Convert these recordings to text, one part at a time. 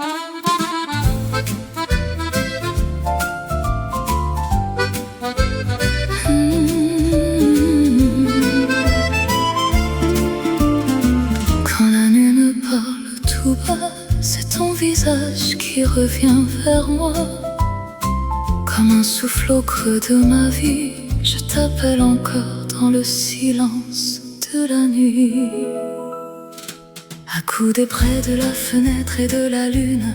Quand la nuit me parle tout bas, c'est ton visage qui revient vers moi. Comme un souffle au creux de ma vie, je t'appelle encore dans le silence de la nuit. Accoudé près de la fenêtre et de la lune,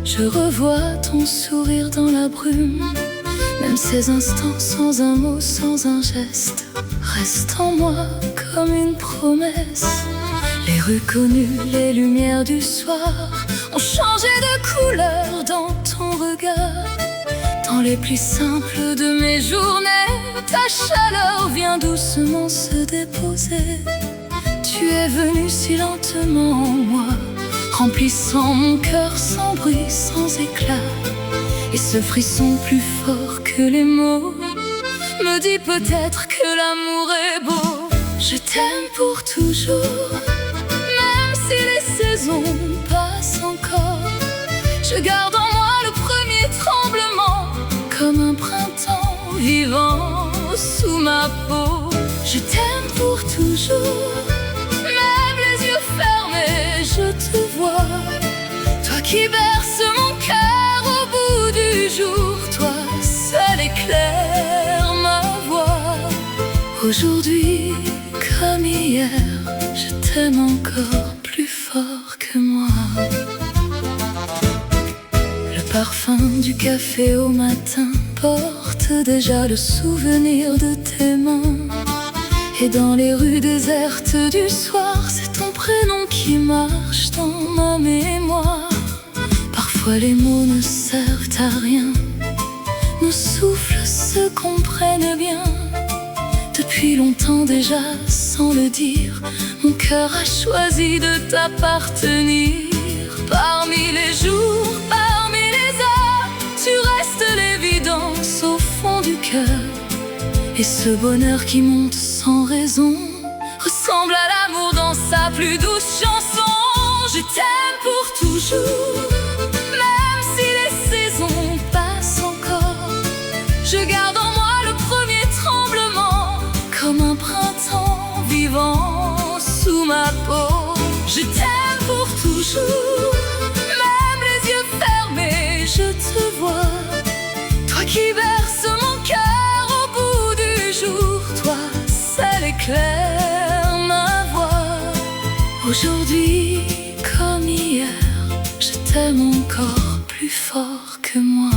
je revois ton sourire dans la brume. Même ces instants sans un mot, sans un geste, restent en moi comme une promesse. Les rues connues, les lumières du soir ont changé de couleur dans ton regard. Dans les plus simples de mes journées, ta chaleur vient doucement se déposer. Tu es venu si lentement en moi, remplissant mon cœur sans bruit, sans éclat. Et ce frisson plus fort que les mots me dit peut-être que l'amour est beau. Je t'aime pour toujours, même si les saisons passent encore. Je garde en moi le premier tremblement, comme un printemps vivant sous ma peau. Je t'aime pour toujours, même les yeux fermés, je te vois. Toi qui berces mon cœur au bout du jour, toi seul éclaire ma voix. Aujourd'hui comme hier, je t'aime encore plus fort que moi. Le parfum du café au matin porte déjà le souvenir de tes mains. Et dans les rues désertes du soir, c'est ton prénom qui marche dans ma mémoire. Parfois les mots ne servent à rien, nos souffles se comprennent bien. Depuis longtemps déjà, sans le dire, mon cœur a choisi de t'appartenir. Parmi les jours, parmi les heures, tu restes l'évidence au fond du cœur. Et ce bonheur qui monte sans raison ressemble à l'amour dans sa plus douce chanson. Je t'aime pour toujours, même si les saisons passent encore. Je garde en moi le premier tremblement, comme un printemps vivant sous ma peau. Je t'aime pour toujours, même les yeux fermés, je te vois. Toi qui berces mon cœur au bout du jour, toi seul éclaire ma voix. Aujourd'hui comme hier, je t'aime encore plus fort que moi.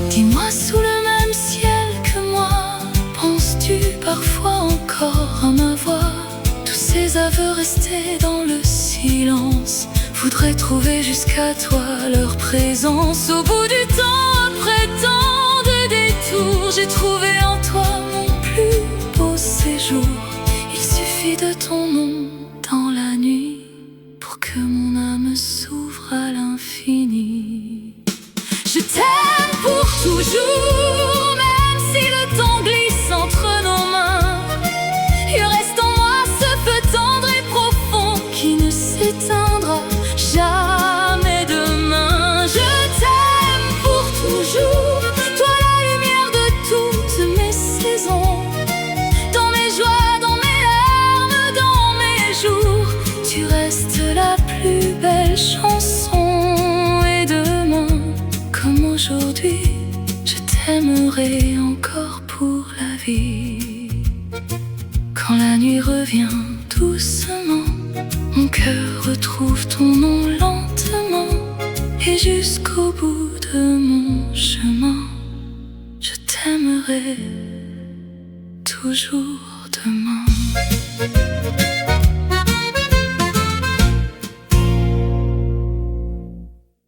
Dis-moi, sous le même ciel que moi, penses-tu parfois encore à ma voix? Tous ces aveux restés dans le silence voudraient trouver jusqu'à toi leur présence. Au bout du temps, après tant de détours, j'ai trouvé en toi mon plus beau séjour. Il suffit de ton nom dans la nuit pour que mon âme s'ouvre à l'infini. Je t'aime pour toujours, même si le temps glisse entre nos mains. Il reste en moi ce feu tendre et profond qui ne s'éteindra jamais demain. Je t'aime pour toujours, toi la lumière de toutes mes saisons. Dans mes joies, dans mes larmes, dans mes jours, tu restes la plus belle chanson. Et demain, comme aujourd'hui, je t'aimerai encore pour la vie. Quand la nuit revient doucement, mon cœur retrouve ton nom lentement. Et jusqu'au bout de mon chemin, je t'aimerai toujours demain.